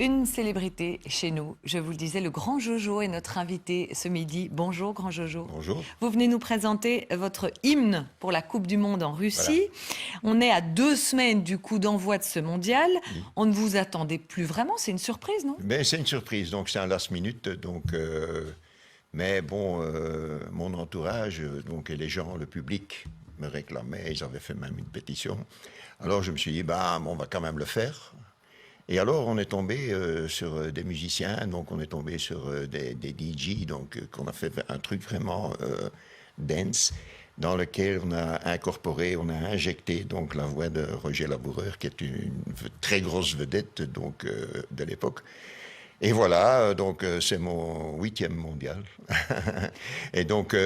Une célébrité chez nous, je vous le disais, le grand Jojo est notre invité ce midi. Bonjour grand Jojo. Bonjour. Vous venez nous présenter votre hymne pour la Coupe du Monde en Russie. Voilà. On est à 2 semaines du coup d'envoi de ce mondial. Oui. On ne vous attendait plus vraiment, c'est une surprise, non? Ben, c'est une surprise, donc c'est un last minute. Mais bon, mon entourage, donc, et les gens, le public me réclamaient, ils avaient fait même une pétition. Alors je me suis dit, on va quand même le faire. Et alors, on est tombé sur des musiciens, donc on est tombé sur des DJ, donc qu'on a fait un truc vraiment dance, dans lequel on a incorporé, on a injecté donc la voix de Roger Laboureur, qui est une très grosse vedette donc de l'époque. Et voilà, donc c'est mon 8e mondial. Et donc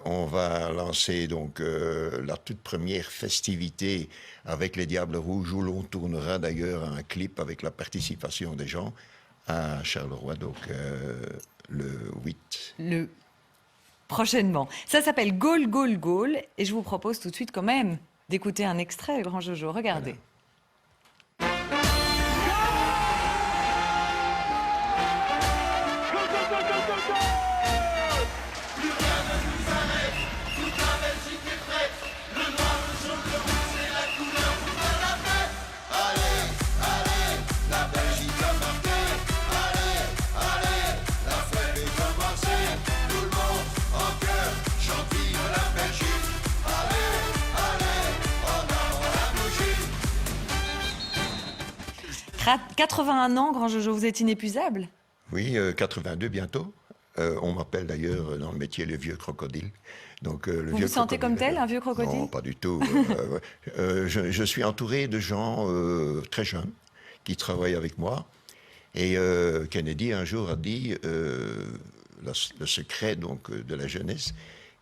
on va lancer donc la toute première festivité avec les Diables Rouges, où l'on tournera d'ailleurs un clip avec la participation des gens à Charleroi, donc le 8. Prochainement. Ça s'appelle Gaulle, Gaulle, Gaulle. Et je vous propose tout de suite quand même d'écouter un extrait, grand Jojo. Regardez. Voilà. À 81 ans, grand Jojo, vous êtes inépuisable? Oui, 82 bientôt. On m'appelle d'ailleurs dans le métier le vieux crocodile. Donc, vous vous sentez comme tel, un vieux crocodile? Non, pas du tout. Je suis entouré de gens très jeunes qui travaillent avec moi. Et Kennedy, un jour, a dit le secret donc, de la jeunesse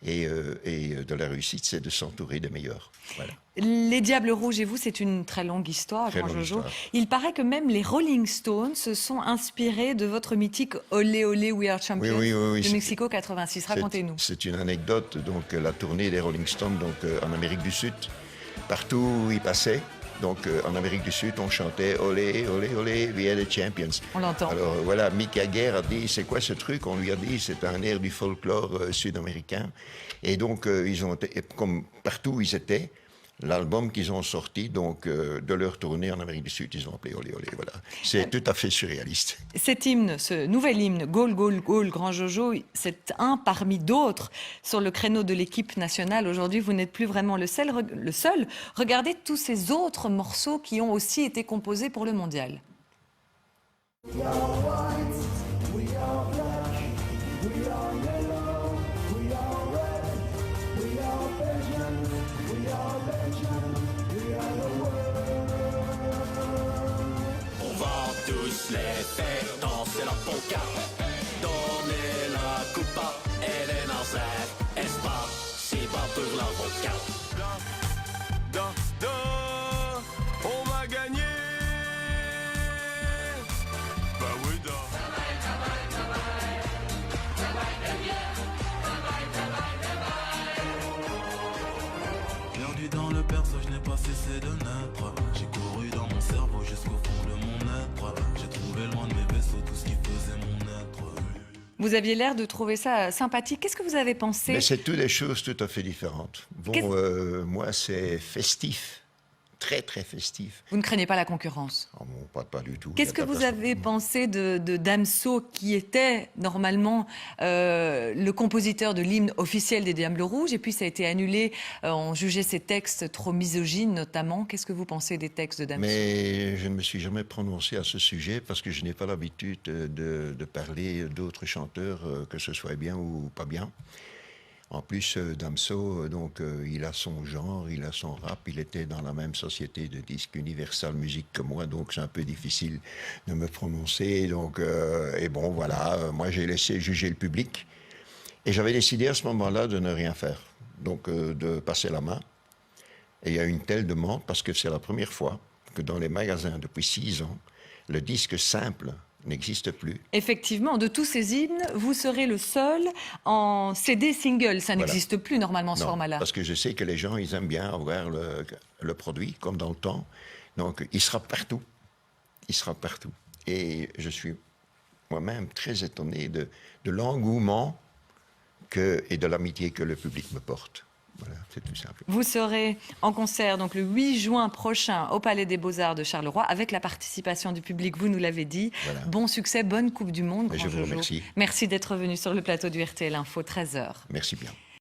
et de la réussite, c'est de s'entourer des meilleurs. Voilà. Les Diables Rouges et vous, c'est une très longue histoire, grand Jojo. Il paraît que même les Rolling Stones se sont inspirés de votre mythique Olé Olé We Are Champions de Mexico 86. Racontez-nous. C'est une anecdote, donc la tournée des Rolling Stones donc, en Amérique du Sud. Partout où ils passaient, donc en Amérique du Sud, on chantait Olé, Olé, Olé, We Are the Champions. On l'entend. Alors voilà, Mick Jagger a dit, c'est quoi ce truc? On lui a dit, c'est un air du folklore sud-américain. Et donc, ils ont été, comme partout où ils étaient, l'album qu'ils ont sorti, donc, de leur tournée en Amérique du Sud, ils ont appelé Olé Olé, voilà. C'est tout à fait surréaliste. Cet hymne, ce nouvel hymne, Gaulle, Gaulle, Gaulle, grand Jojo, c'est un parmi d'autres sur le créneau de l'équipe nationale. Aujourd'hui, vous n'êtes plus vraiment le seul. Regardez tous ces autres morceaux qui ont aussi été composés pour le mondial. Les faire danser la polka, donner la coupa, elle nazer, espa, c'est pas pour l'avocat. On va gagner. Bah oui, Perdu dans le berceau, je n'ai pas cessé de naître. J'ai couru dans mon cerveau jusqu'au fond de mon être. J'ai trouvé loin de mes vaisseaux tout ce qui faisait mon être. Vous aviez l'air de trouver ça sympathique. Qu'est-ce que vous avez pensé? Mais c'est toutes des choses tout à fait différentes. Bon, moi, c'est festif. Très, très festif. Vous ne craignez pas la concurrence? Oh, bon, pas du tout. Qu'est-ce que vous avez pensé de Damso, qui était normalement le compositeur de l'hymne officiel des Diables Rouges, et puis ça a été annulé, on jugeait ses textes trop misogynes notamment. Qu'est-ce que vous pensez des textes de Damso? Mais je ne me suis jamais prononcé à ce sujet parce que je n'ai pas l'habitude de parler d'autres chanteurs, que ce soit bien ou pas bien. En plus, Damso, donc, il a son genre, il a son rap, il était dans la même société de disques Universal Music que moi, donc c'est un peu difficile de me prononcer. Donc, et bon, voilà, moi j'ai laissé juger le public. Et j'avais décidé à ce moment-là de ne rien faire, donc de passer la main. Et il y a une telle demande, parce que c'est la première fois que dans les magasins, depuis 6 ans, le disque simple n'existe plus. Effectivement, de tous ces hymnes, vous serez le seul en CD single. Ça n'existe plus normalement, ce format-là. Parce que je sais que les gens, ils aiment bien avoir le produit, comme dans le temps. Donc, il sera partout. Il sera partout. Et je suis moi-même très étonné de l'engouement et de l'amitié que le public me porte. Voilà, c'est tout simple. Vous serez en concert donc le 8 juin prochain au Palais des Beaux-Arts de Charleroi avec la participation du public, vous nous l'avez dit. Voilà. Bon succès, bonne Coupe du Monde. Et Grand je vous Jojo. remercie. Merci d'être venu sur le plateau du RTL Info, 13h. Merci bien.